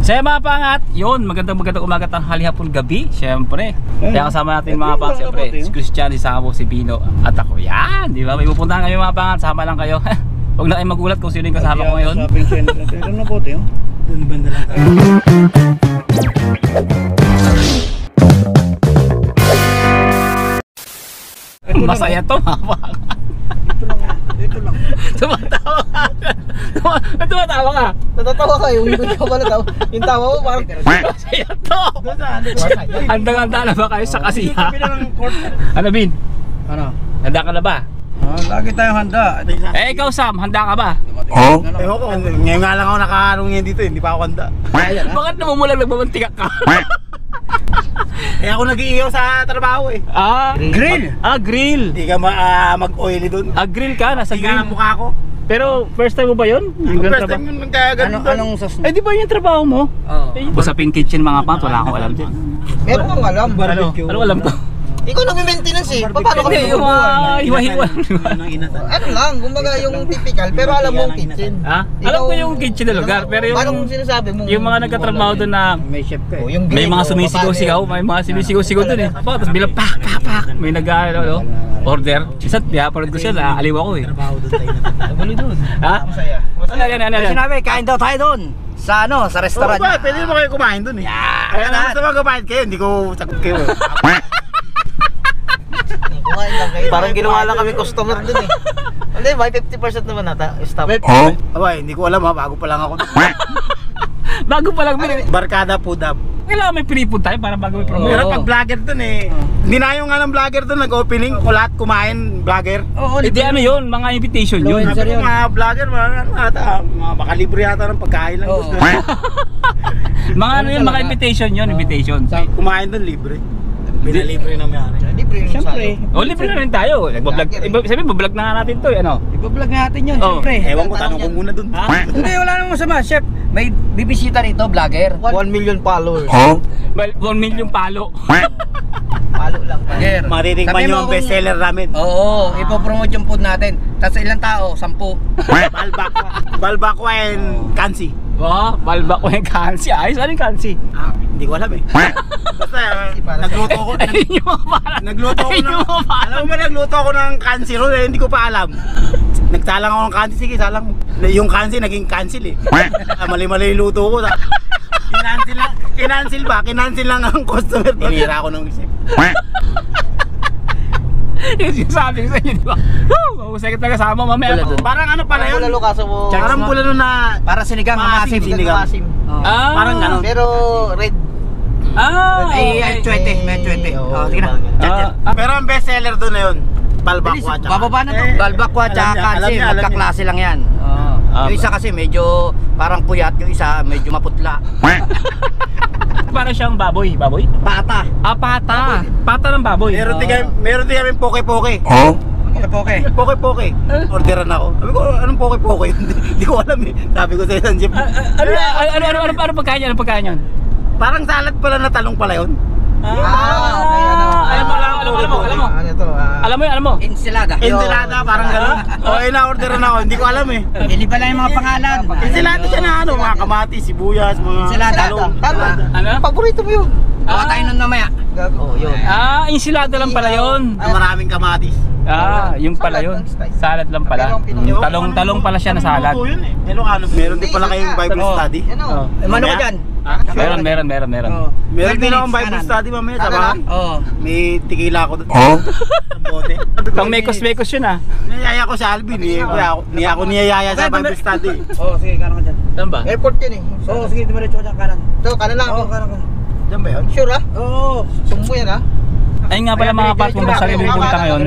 Sa mga pangat, yun, magandang umaga tanghali hapon gabi, syempre. Kaya kasama natin mga pangat, syempre, si Christian, si Samo, si Bino, at ako. Yan, di ba? May pupuntahan kami mga pangat, sama lang kayo. Huwag na kayo magulat kung sino yung kasama ko ngayon. Shopping center. Ito na po, Teo. Doon banda lang tayo. Masaya to mga pangat. Ito lang. Tumatawa ka. Tumatawa ka. Natatawa ka, yung hindi ka pala tawa. Yung tawa mo parang Masaya to. Handang-handa na ba kayo sa kasiya? Ano Bin? Ano? Handa ka na ba? Lagi tayong handa. Eh ikaw Sam, handa ka ba? Ewan ko, ngayon nga lang ako nakaharong ngayon dito, hindi pa ako handa. Bakit namumulag nagmamantika ka? Eh ako nag-iiyaw sa trabaho eh. Grill? Grill. Hindi ka mag-oily dun. Grill ka, nasa Hindi ka grill. ng mukha ko. Pero first time mo ba yun? First time yun nagkaganon doon. anong sas? Eh di ba yung trabaho mo? Usaping kitchen mga pangat, wala akong alam din. Meron kang alam. Ano alam ko? Ikaw nag-maintenance eh. Paano ka Hindi, yung mga hiwa-hiwa. Ano lang, kumbaga yung typical, pero alam mo yung kitchen. Alam ko yung kitchen na lugar, pero Parang sinasabi mo. yung mga nagkatrabaho doon na May chef ka eh. may mga sumisigaw-sigaw, may mga sumisigaw-sigaw doon eh. Tapos bilang pak, may order. Isa, pinaparod ko siya, aliw ako eh. Trabaho doon tayo na. Ha? Ano? Sinabi, kain daw tayo doon. Sa ano, sa Oo restaurant. ba, pwede mo kayo kumain doon eh. Kaya na gusto mo kumain kayo, hindi ko sagot kayo eh. Kumain lang kayo. Parang ginawa lang kami customer doon eh. Hindi, may 50% naman nata. Stop. Abay, hindi ko alam ha, bago pa lang ako. Bago pa lang, Barkada Food Hub. kailangan may pinipun tayo para bago may promote. Pero pag vlogger dun eh, dinayo nga ng vlogger dun, nag-opening, ko lahat kumain, vlogger. Hindi ano yun, mga invitation yun. Sabi ko mga vlogger, mga makalibre yata ng pagkain lang gusto. Mga ano yun, mga invitation yun, invitation. Kumain dun libre. Binalibre na may-ari. Libre yung Siyempre. Libre na rin tayo. Nagbablog. Sabi, bablog na nga natin to, ano? Ipa-vlog natin yun, Oh. siyempre. Ewan ko, tanong ko muna dun. Hindi, wala namang masama, chef. May bibisita rito, vlogger. 1 million followers. 1 million palo. Palo lang. Vlogger. Maritikman nyo ang bestseller namin. Oo, ipopromote yung food natin. Tapos ilang tao? 10. Balbakwa and Kansi. Balbak ko yung kansi. Ayos, ano yung kansi? Hindi ko alam eh. Basta nagluto ko. Ayun yung mga pala. Nagluto ko ng, alam mo ba nagluto ko ng kansi ron eh, hindi ko pa alam. Nagsalang ako ng kansi, sige salang. Yung kansi naging cancel eh. Mali-mali yung luto ko. Kinansil lang ang customer. Tinira ko ng isip. Yung sinasabi ko sa inyo, di ba? Mahusay kita kasama mamaya. Parang ano pala yun? Bulalo kaso mo. Parang bulalo na Para sinigang maasim, maasim. sinigang. Parang ganun. Pero red. Ay, 20. May 20. Oh, sige na. Pero ang best seller doon na yun, balbakwa tsaka. Bababa na to. Balbakwa tsaka kansi. Magkaklase lang yan. Yung isa kasi medyo parang puyat. Yung isa medyo maputla. Parang siyang baboy. Pata. Pata. Pata ng baboy. Meron din kami poke-poke. Poke. Poke-poke. Orderan ako. Sabi ko, anong poke-poke? Hindi ko alam eh. Sabi ko sa isang jeep. Ano pagkain yun? Parang salad pala na talong pala yun. Alam mo. Alam mo. Ensilada. Ensilada, parang gano'n. Na-orderan ako. Hindi ko alam eh. Hindi pala yung mga pangalan. Ensilada siya na ano, mga kamatis, sibuyas, mga talong. Ano? Paborito mo yun. Gawa tayo nun mamaya. Yun. Ensilada lang pala yun. Maraming kamatis. Yung pala yun. Salad lang pala. Talong pala siya na salad. Meron din pala kayong Bible study. Mano ka dyan? Meron. Meron din akong Bible study mamaya sa bahay. May tikila ako doon. Bote. Pang mekos yun ah. Niyaya ko sa Alvin. Hindi ako niyayaya sa Bible study. Sige, kanan ka dyan. Saan ba? Airport yun eh. Sige, diretso ko dyan kanan. So, kanan lang ako. Diyan ba yun? Sure ah? Sumbo yan ah? Ayun nga pala mga part, kung basta rin pupunta ngayon.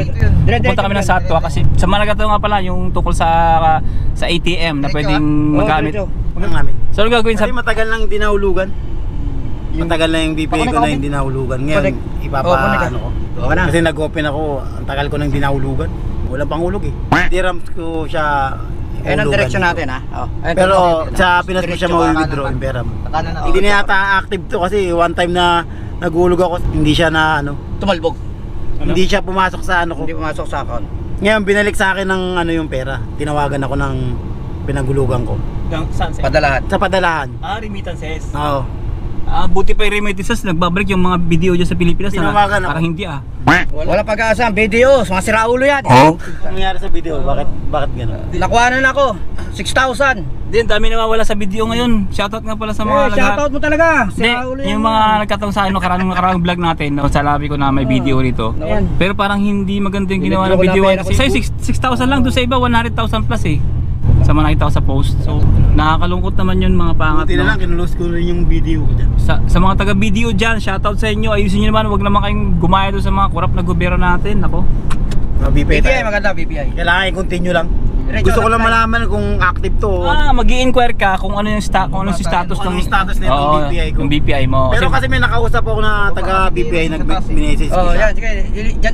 Punta kami ng Satwa kasi sa Managato nga pala yung tukol sa ATM na pwedeng magamit. So ano gagawin sa... Kasi matagal nang hindi nahulugan. Matagal na yung BPA ko na hindi nahulugan. Ngayon, ipapaano ko. Kasi nag-open ako, ang tagal ko nang hindi nahulugan. Walang panghulog eh. Dirams ko siya ang direksyon natin ha. Pero sa Pinas ko siya ma-withdraw yung pera mo. Hindi na yata active to kasi one time na naghulog ako, hindi siya na tumalbog. Hindi siya pumasok sa ko. Hindi pumasok sa account. Ngayon binalik sa akin ng yung pera. Tinawagan ako ng pinaghulugan ko. Saan? Padalahan. Sa padalahan. Remittances. Oo. Buti pa yung remittances, nagbabalik yung mga video dyan sa Pilipinas na Tinawagan ako. parang hindi Wala pag-asa. Videos. Mga siraulo yan. Ano nangyari sa video? Bakit gano'n? Nakuhanan ako. 6,000. Din, dami nawawala sa video ngayon. Shoutout nga pala sa mga Shoutout mo talaga. Hindi, Siraulo yan. yung mga nagkataon sa akin nakarang vlog natin, no, salabi ko na may video rito. Ayan. Pero parang hindi maganda yung ginawa ng Binigyan video. ko lang pera ko Sa'yo 6,000 lang, doon sa iba 100,000 plus eh. Sa mga nakita ko sa post. So, nakakalungkot naman yun mga pangat. Buti na lang, kinulos ko rin yung video ko dyan. Sa mga taga-video dyan, shoutout sa inyo. Ayusin nyo naman, huwag naman kayong gumaya doon sa mga korap na gobyerno natin. Ako. BPI BPI tayo. maganda, BPI. Kailangan i-continue lang. Gusto ko lang malaman kung active to. Mag-i-inquire ka kung ano yung status Kung ng ano yung status nito, Oo, BPI ko. yung BPI mo. Pero kasi may nakausap ako na taga BPI nag-message Oh, yan, isa. sige.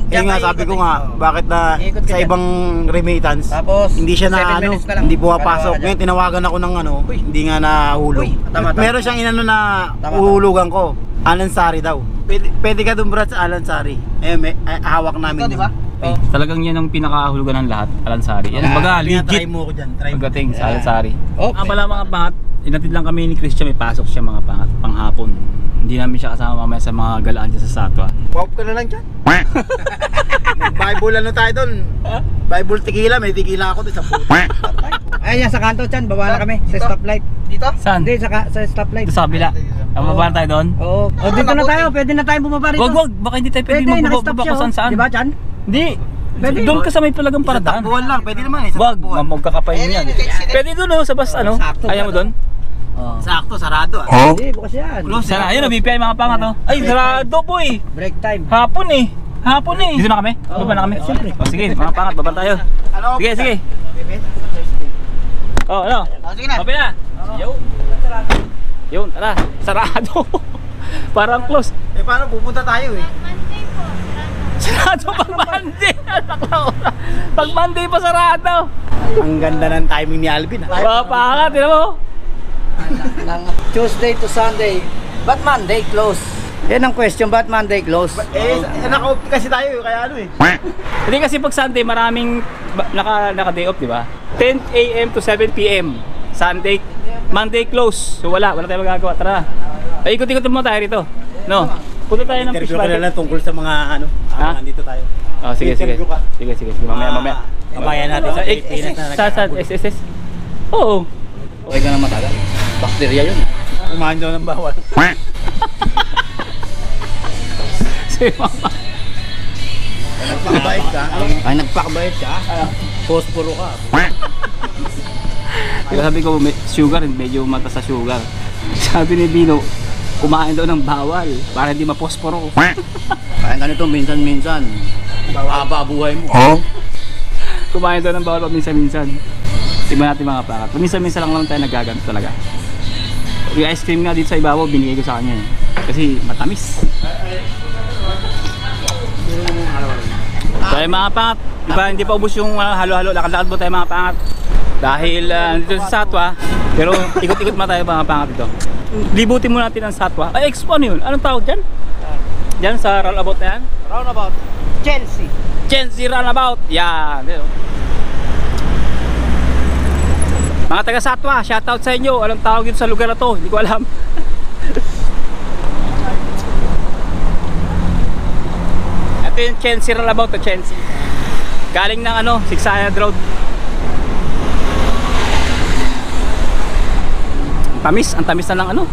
Kaya nga sabi ko nga, bakit na Ikot ka sa dyan. ibang remittance, Tapos, hindi siya 7 na ano, minutes na lang. hindi pumapasok. Kalawa ka Ngayon tinawagan ako ng ano, hindi nga nahulog. Uy, tama. Meron siyang inano na Tama. uhulugan ko. Alan Sari daw. Pwede ka doon brad sa Alan Sari. Hawak namin. Ito, di ba? yun. Talagang yan ang pinakahulugan ng lahat, Alansari. Yan baga, Try legit mo ko dyan. Try mo. pagdating sa Alansari. Okay. Pala mga pangat, inatid lang kami ni Christian, may pasok siya mga pangat, panghapon. Hindi namin siya kasama mamaya sa mga galaan dyan sa Satwa. Pop ka na lang dyan. Bible ano tayo doon? Bible tequila, may tequila ako doon sa puto. Ayan yan, sa kanto dyan, baba na kami sa stoplight. Dito? Saan? Hindi, sa stoplight. Ito sa kabila. Mababa na tayo doon? Oo. Oh, dito na tayo, pwede na tayo bumaba rito. Wag, baka hindi tayo pwede nakastop magbaba siya, kung saan saan. Di ba, Chan? Hindi. Pwede. Doon ka sa may palagang paradaan. Takbuhan lang, pwede naman eh. Wag, magkakapain yan. Pwede doon sa bus, ano? Sakto. Ayaw mo doon? Oo. Sakto, sarado ah. Hindi, bukas yan. Sana, ayun, BPI mga pangat, oh. Ay, sarado boy. Break time. Hapon eh. Hapon eh. Dito na kami? Baba na kami? Siyempre. Oh, sige, mga pangat, baba tayo. Ano? Sige, sige. Oh, ano? Sige na. Baba na. Yun. Yun, tara. Sarado. Parang close. Eh paano pupunta tayo eh? Sarado pag Monday. Pag Monday pa sarado. Ang ganda ng timing ni Alvin ah. Mga pangat, tinan mo. Tuesday to Sunday. Ba't Monday close? Yan ang question, ba't Monday close? Naka-off kasi tayo kaya ano eh. Hindi kasi pag Sunday maraming naka-day off, di ba? 10 AM to 7 PM. Sunday, Monday close. So wala tayong magagawa. Tara. Ay, ikot-ikot mo tayo rito. No. Punta tayo ng fish Interview ka na market. lang tungkol sa mga ano. Ha? Nandito tayo. Oh, sige. Interview ka. Sige. Mamaya. Kabayan natin sa Pilipinas na Sa SSS. Oo. Okay ka na matagal. Bacteria yun. Kumain daw ng bawal. Sige, mama. Nagpakabait ka. Ay, nagpakabait ka? Posporo ka. Kaya sabi ko, sugar, medyo mata sa sugar. Sabi ni Bino, kumain daw ng bawal para hindi maposporo. Kaya ganito minsan-minsan. Haba buhay mo. Kumain daw ng bawal pa minsan-minsan. Tignan natin mga pangat. Minsan-minsan lang naman tayo nagaganto talaga. Yung ice cream nga dito sa ibabaw, binigay ko sa kanya eh. Kasi matamis. Kaya mga pangat, diba, hindi pa ubos yung halo-halo. Lakad-lakad mo tayo mga pangat. Dahil dito sa Satwa, pero ikot-ikot mo tayo mga pangat dito. Libutin mo natin ang Satwa. Ay, expo ano yun? Anong tawag dyan? Dyan sa roundabout na yan? Roundabout. Chelsea. Chelsea roundabout. Yan. Mga taga Satwa, shoutout sa inyo. Anong tawag dito sa lugar na to? Hindi ko alam. Ito yung Chelsea roundabout to Chelsea. Galing ng ano, Siksayad Road. Ang tamis na lang ano.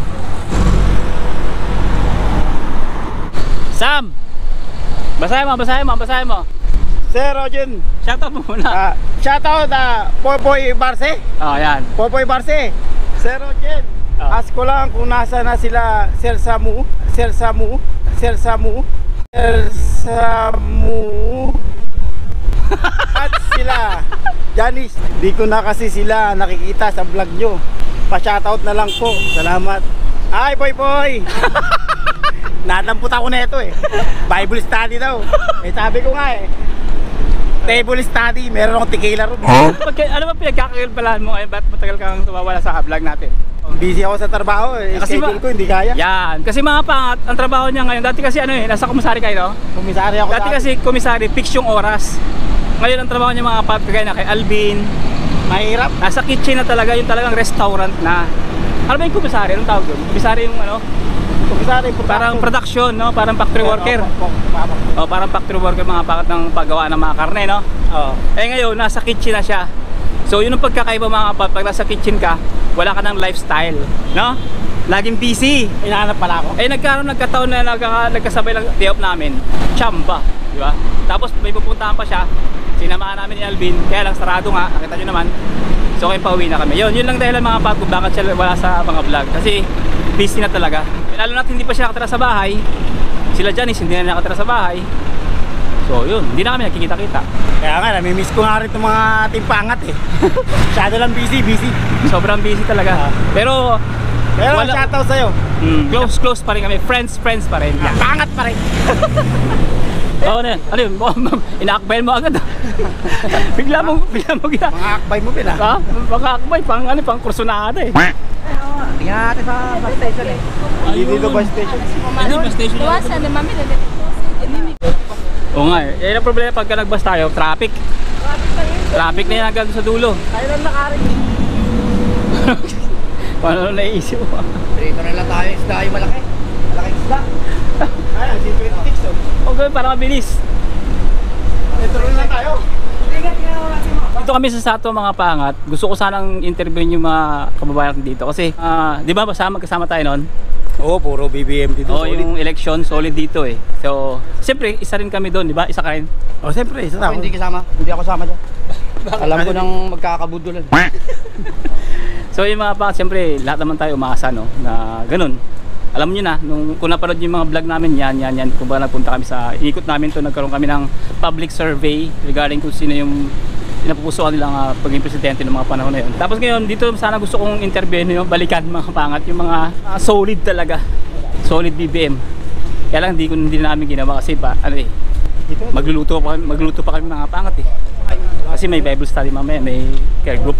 Sam! Basahin mo. Sir Rogen, Shoutout mo muna. shoutout Popoy Barce. Oh, yan. Popoy Barce. Sir Rogen, ask ko lang kung nasa na sila Sir Samu at sila Janice. Di ko na kasi sila nakikita sa vlog nyo. Pa-shoutout na lang po. Salamat. Ay, boy. Nadamput ako na ito eh. Bible study daw. Eh sabi ko nga eh. Table study, meron akong tequila ron. Ano ba pinagkakagalabalan mo ngayon? Ba't matagal kang tumawala sa vlog natin? Busy ako sa trabaho eh. Kasi Schedule ko hindi kaya. Yan. Kasi mga pangat, ang trabaho niya ngayon. Dati kasi ano eh, nasa komisari kayo, no? Kumisari ako Dati kasi komisari, fix yung oras. Ngayon ang trabaho niya mga pat, kagaya na kay Alvin, Mahirap. Nasa kitchen na talaga, yung talagang restaurant na. Ano ba yung kumisari? Anong tawag doon? Kumisari yung ano? Kumisari, Parang production, no? Parang factory worker. Oh, parang factory worker mga pakat ng paggawa ng mga karne, no? Oo. Eh ngayon, nasa kitchen na siya. So yun ang pagkakaiba mga kapat, pag nasa kitchen ka, wala ka ng lifestyle, no? Laging busy. Hinahanap pala ako. Eh nagkataon na nagkasabay lang day-off namin. Chamba, di ba? Tapos may pupuntahan pa siya. Sinamahan namin ni Alvin, kaya lang sarado nga, nakita nyo naman. So kaya pauwi na kami. Yun lang dahilan mga kapat kung bakit siya wala sa mga vlog. Kasi busy na talaga. Lalo na't hindi pa siya nakatira sa bahay. Sila Janice hindi na nakatira sa bahay. So yun, hindi na kami nagkikita-kita. Kaya nga, namimiss ko nga rin itong mga timpangat eh. Masyado lang busy. Sobrang busy talaga. Pero Shoutout sa'yo. close pa rin kami. Friends pa rin. Pangat pa rin. Oo na. Ano yun? Inaakbayan mo agad. bigla mo gina. Mga akbay mo pina. Ha? Mga akbay pang kursunada eh. Tingnan natin sa bus station eh. Hindi dito bus station. Hindi bus station. Tuwasan na mami. Oo nga eh. Yan ang problema pagka nagbus tayo, traffic. Traffic na yan hanggang sa dulo. Tayo lang nakarin. Paano naisip mo? Dito na lang tayo, isda yung malaki. Malaking isda. Ayan, si 26 oh. Okay, para mabilis. Metro na tayo. Dito kami sa Sato mga pangat. Gusto ko sanang interview yung mga kababayan dito kasi di ba kasama tayo noon? Oo, puro BBM dito. Oo, yung election solid dito eh. So, siyempre isa rin kami doon, di ba? Isa ka rin. Oh, siyempre, isa Ako tao. hindi kasama, hindi ako sama dyan. Alam ko nang magkakabudulan. So, yung mga pangat, siyempre lahat naman tayo umaasa no na ganun. Alam niyo na, kung napanood yung mga vlog namin, yan. Kung ba nagpunta kami sa, inikot namin to, nagkaroon kami ng public survey regarding kung sino yung pinapupusuan nilang paging presidente ng mga panahon na yun. Tapos ngayon, dito sana gusto kong interviewin yung balikan mga pangat, yung mga solid talaga. Solid BBM. Kaya lang hindi na namin ginawa kasi magluluto pa kami mga pangat eh. Kasi may Bible study mamaya, may care group.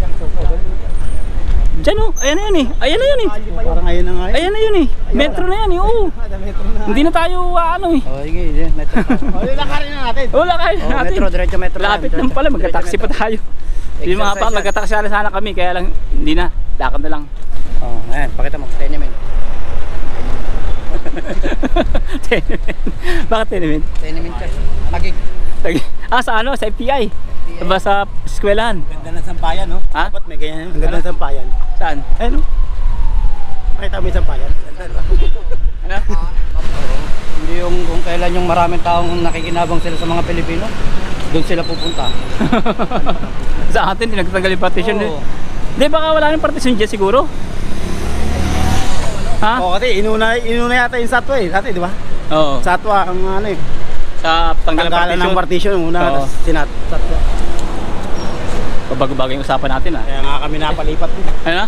Diyan oh, ayan na yun eh. Parang ayun na nga yun. Ayan na yun eh. Metro na yan eh. Oo. Hindi na tayo Oh, sige, metro. Oh, yun lang karin na natin. Wala kayo Oh, natin. diretso metro. Lapit lang pala, magka-taxi pa tayo. Yung mga pa, magka-taxi sana kami, kaya lang hindi na. Lakad na lang. Oh, ayan, pakita mo. Tenement. Bakit tenement? Tenement ka. Tagig. Sa ano? Sa FTI? Diba sa eskwelahan? Ganda ng sampayan, no? Ha? Dapat may ganyan. Ang ganda ng sampayan. Saan? Eh, no? Makita mo yung sampayan. Ganda, diba? Ano? Hindi kung kailan yung maraming taong nakikinabang sila sa mga Pilipino, doon sila pupunta. Sa atin, tinagtanggal yung partition. Oo. Di baka wala yung partition dyan siguro? Ha? Oo, kasi inuna yata yung Satwa eh. Dati, di ba? Oo. Satwa, ang ano eh. Sa tanggal Tanggalan ng partition. Una, Oo. tapos sinat. Satwa. Bago-bago yung usapan natin Kaya nga kami napalipat din. Ano na?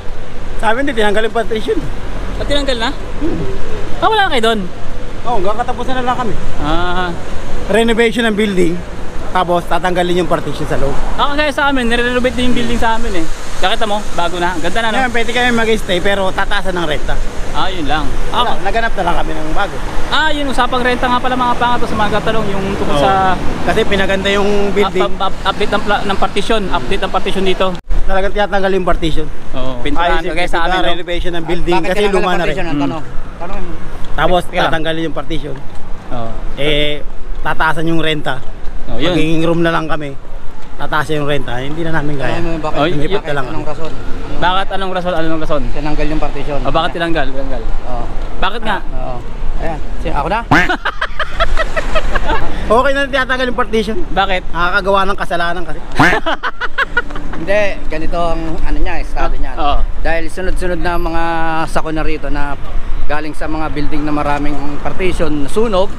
Sabi hindi, tinanggal yung partition. At tinanggal na? Wala na kayo doon? Oo, hanggang katapusan na lang kami. Renovation ng building. Tapos tatanggalin yung partition sa loob. Kaya sa amin, nire-renovate din yung building sa amin eh. Nakita mo, bago na. Ganda na no? Ngayon, pwede kami mag-stay pero tataasan ng renta. Yun lang. Naganap na lang kami ng bago. Yun, usapang renta nga pala mga pangato sa mga katalong yung tungkol Oo. sa Kasi pinaganda yung building. update ng partition. Update ng partition dito. Talagang tinatanggal yung partition. Oo. Pinturahan kaya sa amin no? Renovation ng building Bakit kasi kailangan luma na rin. partition? Ang tanong. Tanong. Tapos Teka lang. tatanggalin yung partition. Oo. Tataasan yung renta. Yun. Magiging room na lang kami. Tataasan yung renta. Hindi na namin kaya. Alam mo bakit? Oy, Ipit na lang. Anong rason? Bakit? Anong rason? Tinanggal yung partition. Bakit tinanggal? Oo. Bakit nga? Oo. Ayan. Ako na? Okay na tinatanggal yung partition. Bakit? Nakakagawa ng kasalanan kasi. Hindi, ganito ang ano niya, estado niya. Oo. Dahil sunod-sunod na mga sako na rito na galing sa mga building na maraming partition sunog,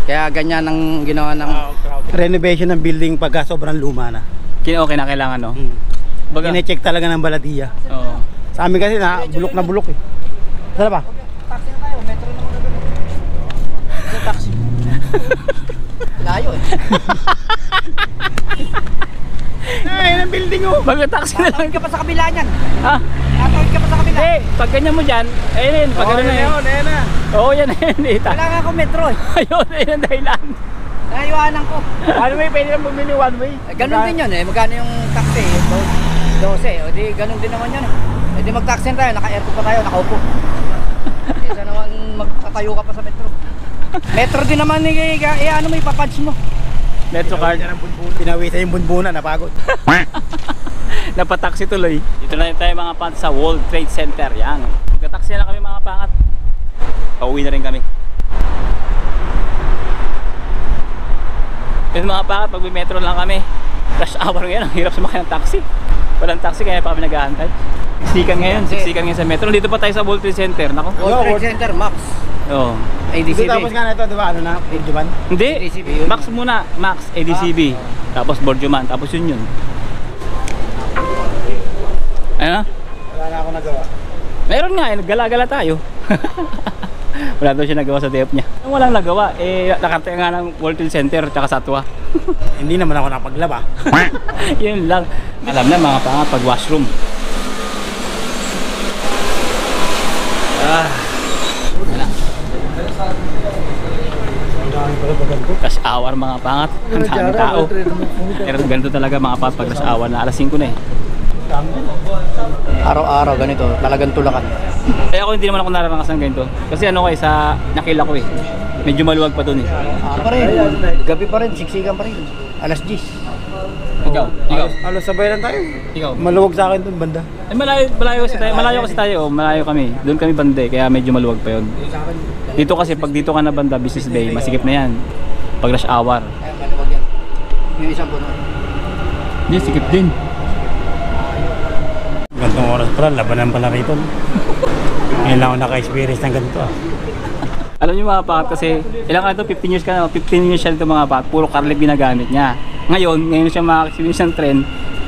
kaya ganyan ang ginawa ng Renovation ng building pagka sobrang luma na. Okay na kailangan no? Baga. Ine-check talaga ng baladiya. Oo. Sa amin kasi na bulok na bulok eh. Saan ba? taxi na tayo, metro na mga gabi. Taxi. Layo eh. Ay, ng building oh. Mag-taxi na lang. Tatawid ka pa sa kabila niyan. Ha? Tatawid ka pa sa kabila. Pag ganyan mo dyan, ayun, pag gano'n na yun. Ayan na. Oo, yan na yun. Kailangan ko metro eh. Ayun, ayun ang dahilan. Naiwanan ko. One way, pwede lang bumili one way. Ganun din yun eh. Magkano yung taxi? 12. O di ganun din naman yun eh. E di mag-taxi tayo, naka-aircon pa tayo, nakaupo. Kesa naman magtatayo ka pa sa metro. Metro din naman ano mo, ipapunch mo. Metro card. Pinawisan yung bunbunan, napagod. Napataksi tuloy. Dito na tayo mga pants sa World Trade Center. Yan. Magka-taxi na kami mga pangat. Pauwi na rin kami. Yung mga pangat, pag may metro lang kami. Rush hour ngayon, ang hirap sumakay ng taxi. Walang taxi kaya pa kami nag-aantay. Siksikan ngayon sa metro. Dito pa tayo sa World Trade Center. Nako. World Trade Center, Max. Oo. Dito ADCB. tapos nga na ito, di ba? Ano na? Borjuman? Hindi. ADCB yun. Max muna. Max, ADCB. Tapos Borjuman. Tapos yun. Ano? Wala na ako nagawa. Meron nga, gala-gala tayo. Wala daw siya nagawa sa DF niya. Ang walang nagawa, nakarte nga ng World Trade Center tsaka Satwa. Hindi naman ako napaglaba. Yun lang. Alam na mga pangat pag washroom. Yan na. Rush hour mga pangat. Ang dami tao. Pero ganito talaga mga pangat pag rush hour na alas 5 na eh. Araw-araw ganito, talagang tulakan. Eh ako hindi naman ako nararanasan ganito. Kasi ano ko eh, sa nakila ko eh. Medyo maluwag pa dun eh. Pa rin, gabi pa rin, siksikan pa rin. Alas 10. Ikaw? Halos sabay lang tayo. Ikaw? Maluwag sa akin dun banda. Eh malayo kasi tayo, malayo kami. Doon kami bande, kaya medyo maluwag pa yun. Dito kasi pag dito ka na banda, business day, masikip na yan. Pag rush hour. Ay, maluwag yan. Yung isang puno. Hindi, sikip din. Gantong oras pala, labanan pala rito. Ngayon lang ako naka-experience ng ganito ah. Alam niyo mga pangat kasi, ilang ka ito, 15 years ka na, 15 years siya ito mga pangat, puro Carlip ginagamit niya. Ngayon siya maka-experience ng trend,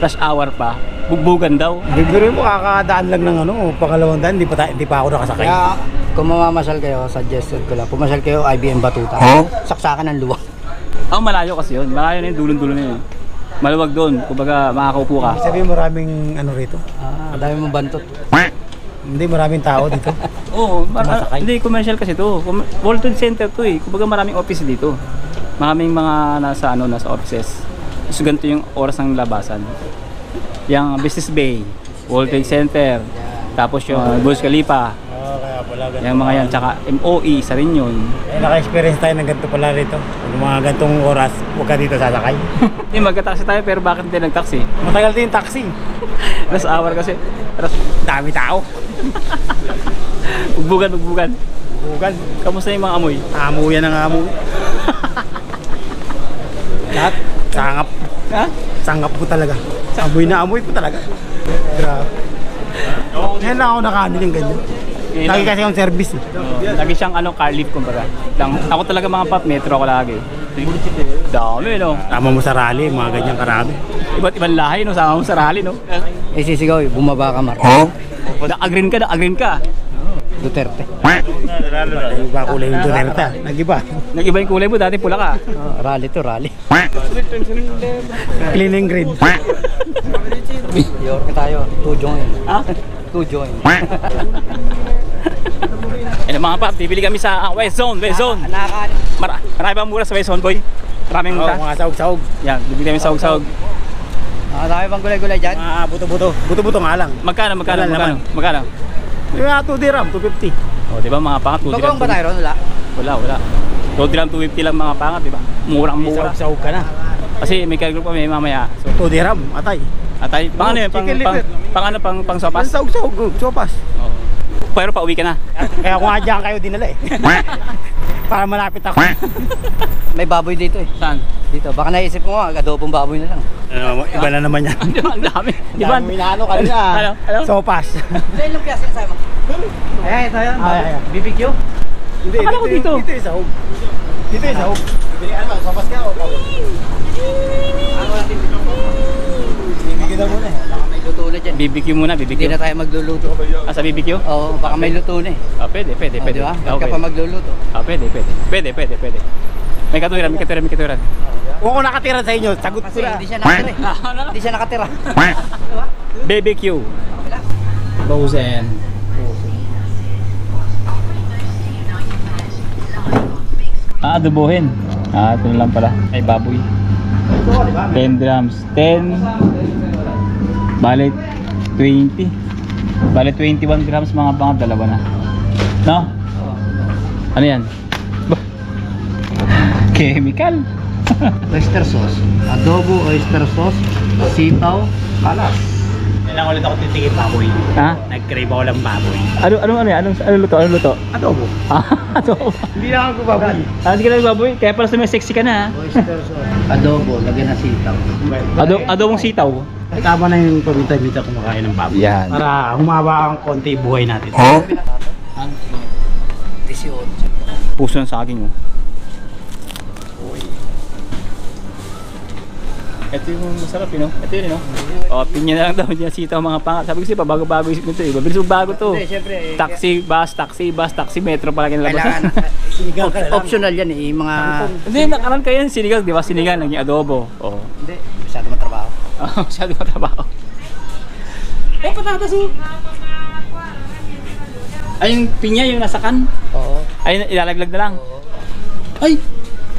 rush hour pa, bugbugan daw. Bibiro mo, kakadaan lang ng pangalawang daan, hindi pa ako nakasakay. Kaya kung mamamasal kayo, suggested ko lang, pumasal kayo IBM Batuta. Saksakan ng luwak. Ang malayo kasi yun, malayo na yun, dulon-dulon na yun. Maluwag doon, kumbaga makakaupo ka. Sabi maraming rito. Dami mong bantot. Hindi, maraming tao dito. Oo, Sumasakay. hindi commercial kasi to. World Trade Center to eh. Kumbaga maraming office dito. Maraming mga nasa offices. So ganito yung oras ng labasan. Yung Business Bay, World Trade Center, tapos yung Burj Khalifa, Kaya pala ganito. yung mga yan, tsaka MOE, isa rin yun. Naka-experience tayo ng ganito pala rito. Yung mga gantong oras, huwag ka dito sasakay. Hindi, magka-taxi tayo pero bakit hindi nag-taxi? Matagal din yung taxi. Rush hour kasi. Dami tao. Ugbugan. Bugan. Kamusta yung mga amoy? Amo yan ang amo. Lahat. Sangap. Ha? Sangap ko talaga. Amoy na amoy ko talaga. Grabe. Ngayon lang ako nakaniling ganyan. Lagi kasi yung service eh. Lagi siyang car lift kumbaga. Ako talaga mga pop, metro ako lagi. Dami no. Tama mo sa rally, mga ganyan karami. Iba't ibang lahi no, sama mo sa rally no. Eh sisigaw, bumaba ka Mar. Na-agree ka. Duterte. Nag-iba kulay yung Duterte. Nag-iba. Nag-iba yung kulay mo, dati pula ka. Rally to rally. Cleaning green. York tayo, to join. Ha? To join. Ayun mga pop, bibili kami sa West Zone. Marami bang mura sa West Zone boy? Maraming Oo, mura. mga saog-saog. Yan, bibili kami saog-saog. Dami bang gulay-gulay dyan? Mga buto-buto. Buto-buto nga lang. Magkano? Wala Yung mga 2 dirham, 250. O, di ba mga pangat, 2 dirham. Tugong ba tayo ron? Wala. Wala. 2 dirham, 250 lang mga pangat, di ba? Murang-mura. Saog-saog ka na. Kasi may kagroup kami mamaya. So, 2 dirham, atay. atay, pang ano yun? Pang sopas? Pang saog-saog, sopas. Oo. Pero pauwi ka na. Kaya kung adyan kayo dinala eh. Para malapit ako. May baboy dito eh. Saan? Dito. Baka naisip mo adobong baboy na lang. Iba na naman yan. Ang dami. Di ba? Dami inaano ka na. Ano? Sopas. Ilan yung piyasa sa'yo mo? Ayan, ito yan. Ayan. BBQ? Hindi, Akala ko dito. Dito yung sahog. Dito yung sahog. Sopas ka o? Bibigyan na muna eh. Baka may luto na dyan. BBQ muna, BBQ. Hindi na tayo magluluto. Ah, sa BBQ? Oo, baka may luto na eh. Ah, pwede. Di ba? Ba't ka Okay. pa magluluto? Ah, pwede. May katuwiran. Kung ako nakatira sa inyo, sagot ko Kasi na. hindi siya nakatira eh. Hindi siya nakatira. BBQ. Bozen. Adobohin. Ito na lang pala. Ay, baboy. 10 grams. 10 Bale 20. Bale 21 grams mga pangat, dalawa na. No? Ano yan? Bah. Chemical. Oyster sauce, adobo oyster sauce, sitaw, kalas. Kailangan ulit ako titigil baboy. Ha? Nag-crave ako lang baboy. Ano yan? Ano luto? Ano luto? Adobo. Adobo. Hindi lang ako baboy. Hindi ka lang baboy? Kaya pala sa may sexy ka na, ha? Oyster sauce, adobo, lagyan ng sitaw. Adobong sitaw. Tama na yung pamintay-mintay kumakain ng baboy. Yan. Para humaba ang konti buhay natin. 18. Puso ng saging, oh. Ito yung masarap, no? Ito yun, no? O, pinya na lang daw niya sitaw mga pangat. Sabi ko siya, bago-bago isip nito, eh. Mabilis bago to. Hindi, syempre. Taxi, metro pala kinalabas. Kailangan. Sinigang ka na lang. Optional yan eh, yung mga... Hindi, nakaran kayo yung sinigang, di ba? Sinigang, naging adobo. Oo. Hindi, masyado matrabaho. Masyado matrabaho. Patatas, oh. Ay, yung pinya, yung nasa kan. Oo. Ay, ilalaglag na lang. Ay,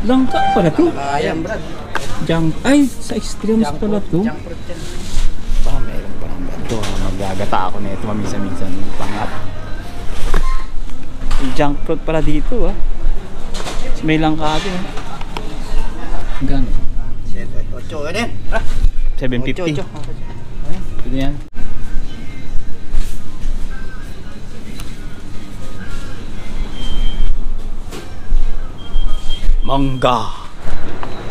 langka pala to. Ayan, Brad. Ay, sa extremes pala to. Junk fruit yan. Baka meron pa ng bato. Magagata ako nito maminsan-minsan. Pangat. Junk fruit pala dito, ah. May langka din, ah. Gano'n? 8, ano yan? 750. 8. Ito yan. Mangga.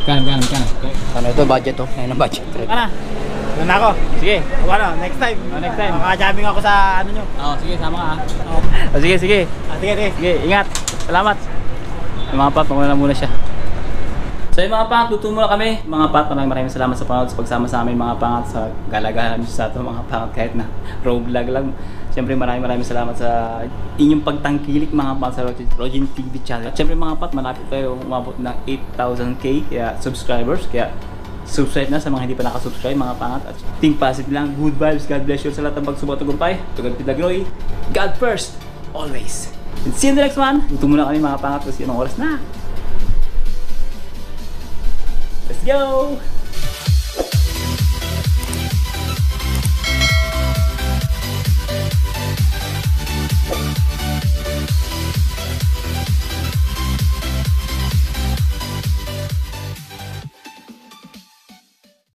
Kano. Ano ito, budget to? Ngayon ang budget. Ano? Ano na ako? Sige. O ano, next time. Next time. Makajamming ako sa ano nyo. Sige, sama ka. Sige. Sige. Sige, ingat. Salamat. Yung mga pat, muna siya. So yung mga pangat, luto muna kami. Mga pat, maraming salamat sa panood, sa pagsama sa amin mga pangat, sa galagahan sa ito mga pangat kahit na raw vlog lang. Siyempre maraming salamat sa inyong pagtangkilik mga pat sa Rogin TV channel. At siyempre mga pat, malapit tayo umabot ng 8,000k kaya subscribers. Kaya subscribe na sa mga hindi pa nakasubscribe mga pangat. At think positive lang, good vibes, God bless you sa lahat ng pagsubok at tagumpay. Tugad Pidagroy, God first, always. And see you in the next one. Luto muna kami mga pangat kasi anong oras na. Let's go!